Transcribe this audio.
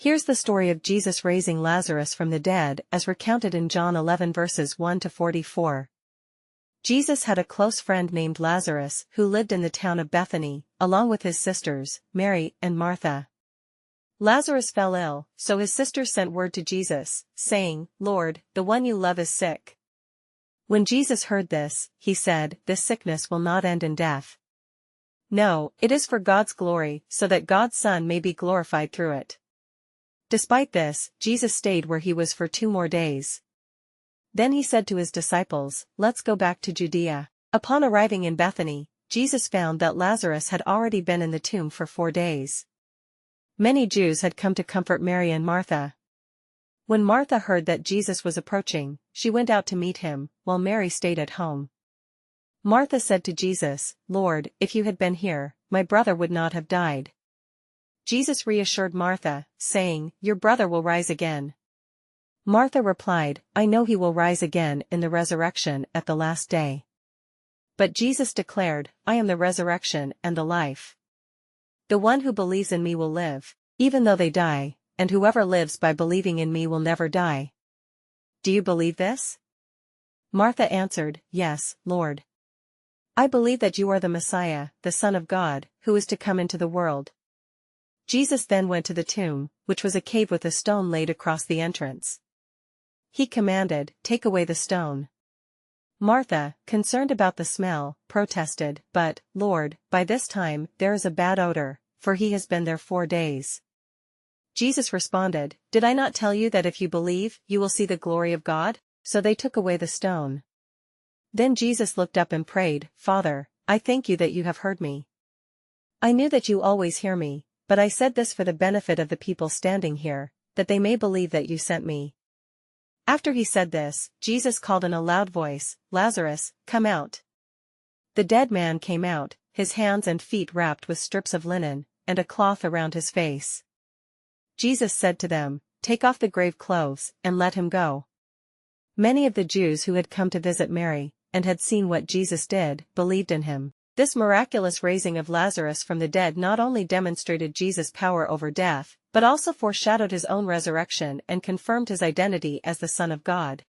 Here's the story of Jesus raising Lazarus from the dead as recounted in John 11 verses 1 to 44. Jesus had a close friend named Lazarus who lived in the town of Bethany, along with his sisters, Mary and Martha. Lazarus fell ill, so his sisters sent word to Jesus, saying, "Lord, the one you love is sick." When Jesus heard this, he said, "This sickness will not end in death. No, it is for God's glory, so that God's Son may be glorified through it." Despite this, Jesus stayed where he was for 2 more days. Then he said to his disciples, "Let's go back to Judea." Upon arriving in Bethany, Jesus found that Lazarus had already been in the tomb for 4 days. Many Jews had come to comfort Mary and Martha. When Martha heard that Jesus was approaching, she went out to meet him, while Mary stayed at home. Martha said to Jesus, "Lord, if you had been here, my brother would not have died." Jesus reassured Martha, saying, "Your brother will rise again." Martha replied, "I know he will rise again in the resurrection at the last day." But Jesus declared, "I am the resurrection and the life. The one who believes in me will live, even though they die, and whoever lives by believing in me will never die." Do you believe this? Martha answered, "Yes, Lord. I believe that you are the Messiah, the Son of God, who is to come into the world." Jesus then went to the tomb, which was a cave with a stone laid across the entrance. He commanded, "Take away the stone." Martha, concerned about the smell, protested, "But, Lord, by this time there is a bad odor, for he has been there 4 days." Jesus responded, "Did I not tell you that if you believe, you will see the glory of God?" So they took away the stone. Then Jesus looked up and prayed, "Father, I thank you that you have heard me. I knew that you always hear me, but I said this for the benefit of the people standing here, that they may believe that you sent me." After he said this, Jesus called in a loud voice, "Lazarus, come out." The dead man came out, his hands and feet wrapped with strips of linen, and a cloth around his face. Jesus said to them, "Take off the grave clothes, and let him go." Many of the Jews who had come to visit Mary, and had seen what Jesus did, believed in him. This miraculous raising of Lazarus from the dead not only demonstrated Jesus' power over death, but also foreshadowed his own resurrection and confirmed his identity as the Son of God.